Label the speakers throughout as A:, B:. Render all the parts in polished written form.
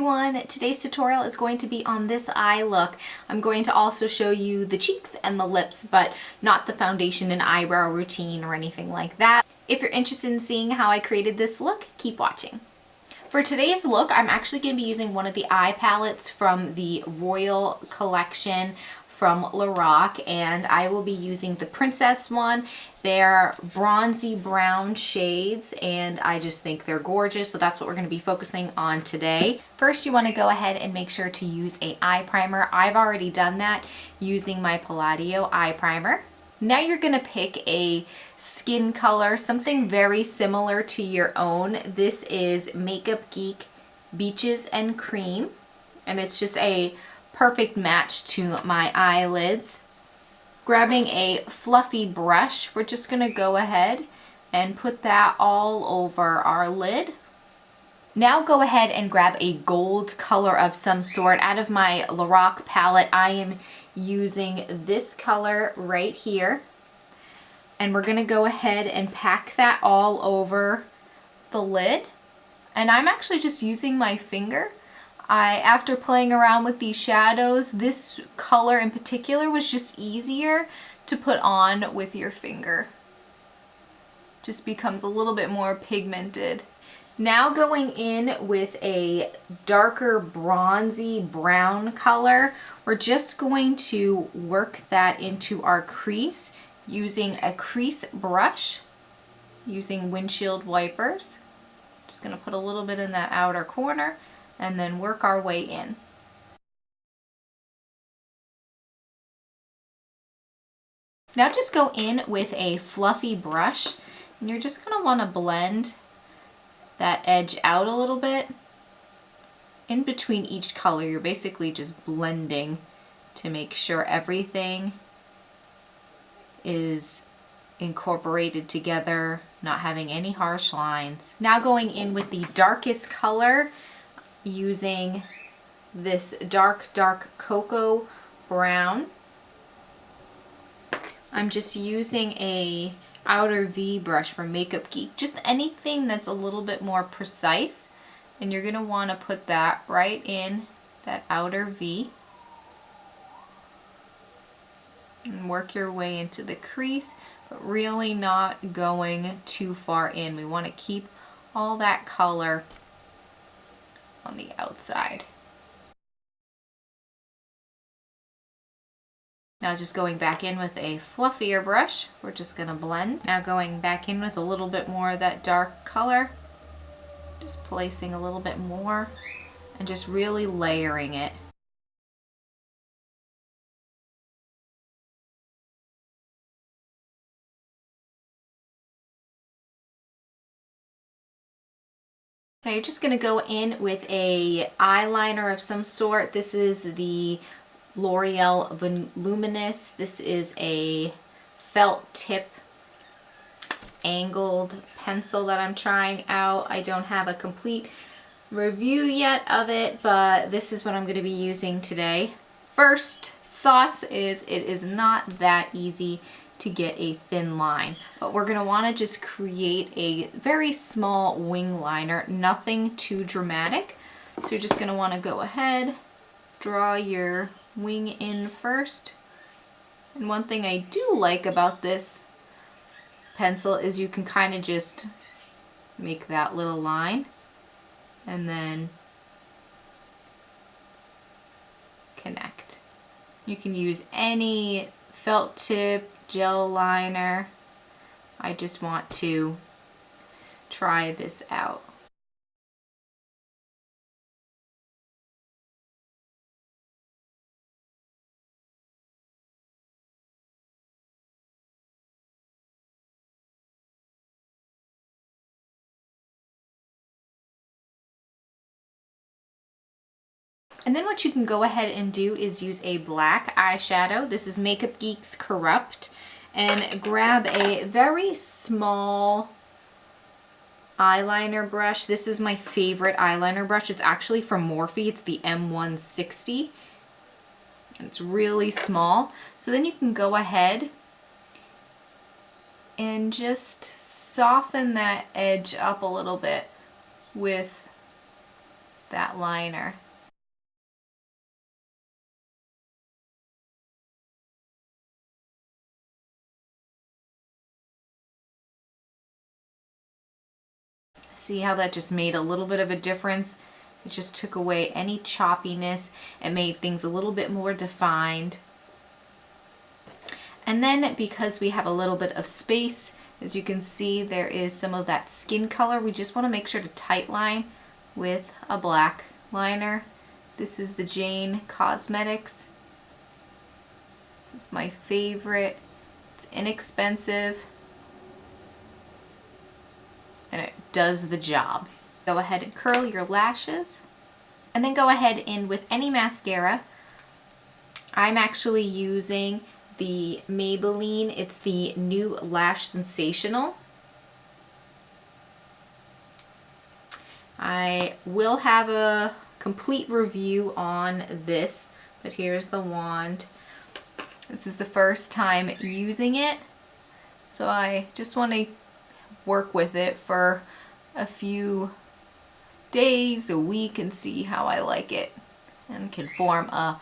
A: everyone! Today's tutorial is going to be on this eye look. I'm going to also show you the cheeks and the lips, but not the foundation and eyebrow routine or anything like that. If you're interested in seeing how I created this look, keep watching. For today's look, I'm actually going to be using one of the eye palettes from the Royal collection from Lorac, and I will be using the Princess one. They're bronzy brown shades and I just think they're gorgeous, so that's what we're going to be focusing on today. First, you want to go ahead and make sure to use an eye primer. I've already done that using my Palladio Eye Primer. Now you're going to pick a skin color, something very similar to your own. This is Makeup Geek Beaches and Cream, and it's just a perfect match to my eyelids. Grabbing a fluffy brush, we're just going to go ahead and put that all over our lid. Now go ahead and grab a gold color of some sort. Out of my Lorac palette, I am using this color right here. And we're going to go ahead and pack that all over the lid. And I'm actually just using my finger. After playing around with these shadows, this color in particular was just easier to put on with your finger. Just becomes a little bit more pigmented. Now going in with a darker bronzy brown color, we're just going to work that into our crease using a crease brush, using windshield wipers. Just going to put a little bit in that outer corner and then work our way in. Now just go in with a fluffy brush and you're just going to want to blend that edge out a little bit. In between each color, you're basically just blending to make sure everything is incorporated together, not having any harsh lines. Now going in with the darkest color, using this dark cocoa brown. I'm just using a outer V brush from Makeup Geek, just anything that's a little bit more precise, and you're going to want to put that right in that outer V and work your way into the crease, but really not going too far in. We want to keep all that color on the outside. Now just going back in with a fluffier brush, we're just going to blend. Now going back in with a little bit more of that dark color, just placing a little bit more and just really layering it. Now you're just going to go in with a eyeliner of some sort. This is the L'Oreal Voluminous. This is a felt tip angled pencil that I'm trying out. I don't have a complete review yet of it, but this is what I'm going to be using today. First thoughts is it is not that easy to get a thin line, but we're going to want to just create a very small wing liner, nothing too dramatic. So you're just going to want to go ahead, draw your wing in first. And one thing I do like about this pencil is you can kind of just make that little line and then connect. You can use any felt tip, gel liner. I just want to try this out. And then what you can go ahead and do is use a black eyeshadow. This is Makeup Geek's Corrupt. And grab a very small eyeliner brush. This is my favorite eyeliner brush. It's actually from Morphe. It's the M160. And it's really small. So then you can go ahead and just soften that edge up a little bit with that liner. See how that just made a little bit of a difference? It just took away any choppiness and made things a little bit more defined. And then because we have a little bit of space, as you can see, there is some of that skin color. We just want to make sure to tight line with a black liner. This is the Jane Cosmetics. This is my favorite. It's inexpensive and it does the job. Go ahead and curl your lashes and then go ahead in with any mascara. I'm actually using the Maybelline. It's the new Lash Sensational. I will have a complete review on this, but here's the wand. This is the first time using it, so I just want to work with it for a few days, a week, and see how I like it and can form a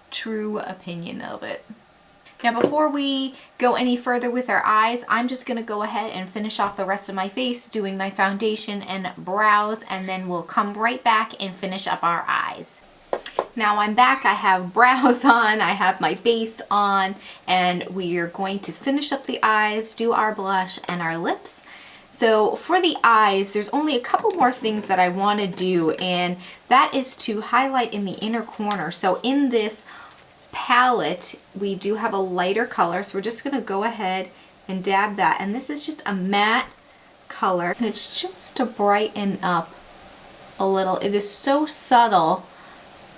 A: true opinion of it. Now before we go any further with our eyes, I'm just going to go ahead and finish off the rest of my face doing my foundation and brows, and then we'll come right back and finish up our eyes. Now I'm back, I have brows on, I have my base on, and we are going to finish up the eyes, do our blush and our lips. So for the eyes, there's only a couple more things that I want to do, and that is to highlight in the inner corner. So in this palette, we do have a lighter color, so we're just going to go ahead and dab that. And this is just a matte color, and it's just to brighten up a little. It is so subtle,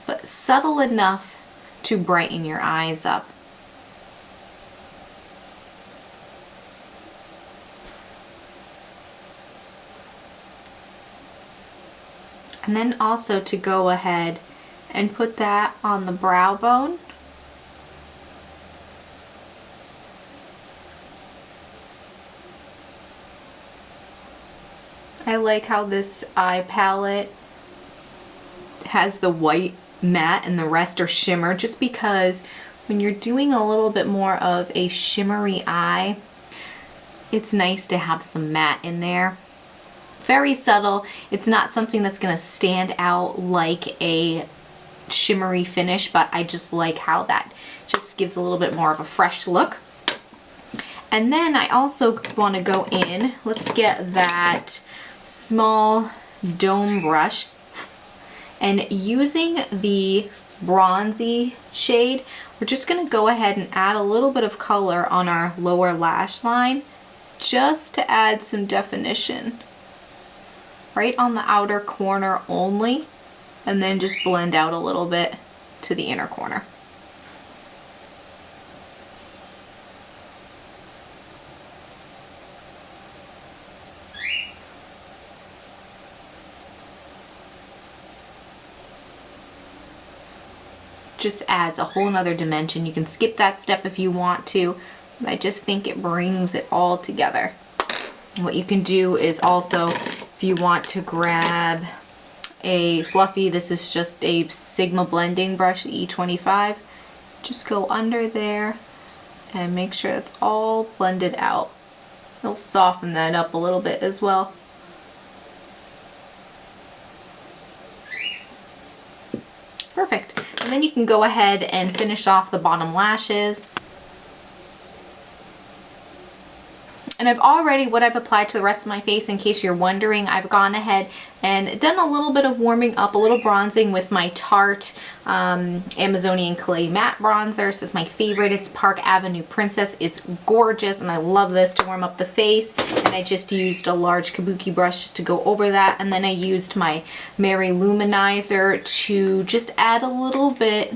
A: but subtle enough to brighten your eyes up. And then also to go ahead and put that on the brow bone. I like how this eye palette has the white matte and the rest are shimmer, just because when you're doing a little bit more of a shimmery eye, it's nice to have some matte in there. Very subtle. It's not something that's going to stand out like a shimmery finish, but I just like how that just gives a little bit more of a fresh look. And then I also want to go in, let's get that small dome brush, and using the bronzy shade, we're just going to go ahead and add a little bit of color on our lower lash line, just to add some definition right on the outer corner only, and then just blend out a little bit to the inner corner. Just adds a whole nother dimension. You can skip that step if you want to, but I just think it brings it all together. And what you can do is also, if you want to grab a fluffy, this is just a Sigma blending brush, E25, just go under there and make sure it's all blended out. It'll soften that up a little bit as well. Perfect. And then you can go ahead and finish off the bottom lashes. And what I've applied to the rest of my face, in case you're wondering, I've gone ahead and done a little bit of warming up, a little bronzing with my Tarte Amazonian Clay Matte Bronzer. This is my favorite. It's Park Avenue Princess. It's gorgeous, and I love this to warm up the face. And I just used a large kabuki brush just to go over that. And then I used my MaryLou Manizer to just add a little bit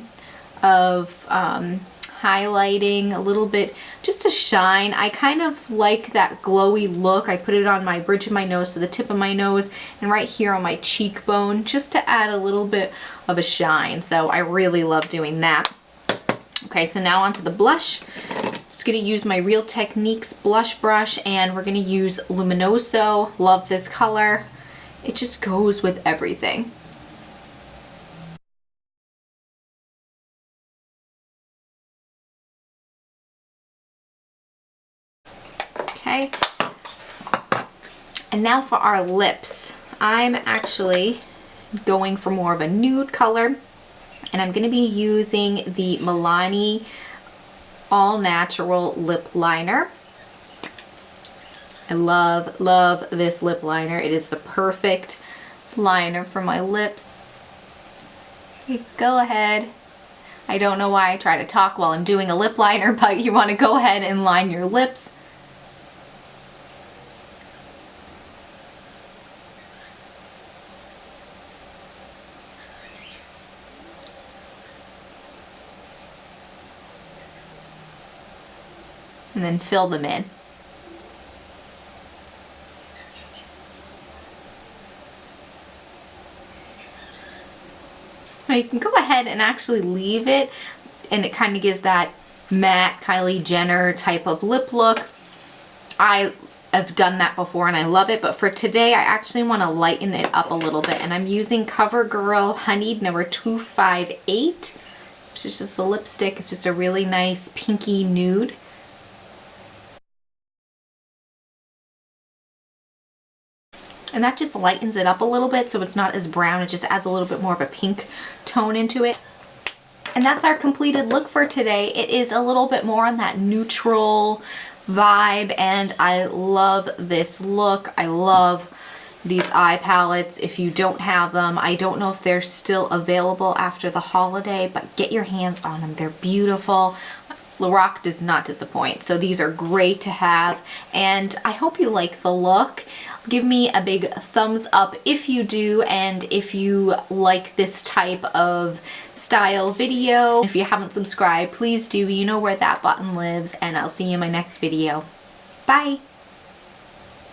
A: of highlighting, a little bit just to shine. I kind of like that glowy look. I put it on my bridge of my nose, so the tip of my nose, and right here on my cheekbone, just to add a little bit of a shine. So I really love doing that. Okay, so now onto the blush. Just gonna use my Real Techniques blush brush, and we're gonna use Luminoso. Love this color. It just goes with everything. Okay. And now for our lips. I'm actually going for more of a nude color, and I'm going to be using the Milani All Natural Lip Liner. I love, love this lip liner. It is the perfect liner for my lips. You go ahead. I don't know why I try to talk while I'm doing a lip liner, but you want to go ahead and line your lips. And then fill them in. Now you can go ahead and actually leave it, and it kind of gives that matte Kylie Jenner type of lip look. I have done that before and I love it, but for today I actually want to lighten it up a little bit, and I'm using CoverGirl Honeyed number 258. Which is just a lipstick. It's just a really nice pinky nude. And that just lightens it up a little bit so it's not as brown. It just adds a little bit more of a pink tone into it. And that's our completed look for today. It is a little bit more on that neutral vibe, and I love this look. I love these eye palettes. If you don't have them, I don't know if they're still available after the holiday, but get your hands on them. They're beautiful. Lorac does not disappoint. So these are great to have, and I hope you like the look. Give me a big thumbs up if you do, and if you like this type of style video. If you haven't subscribed, please do. You know where that button lives, and I'll see you in my next video. Bye!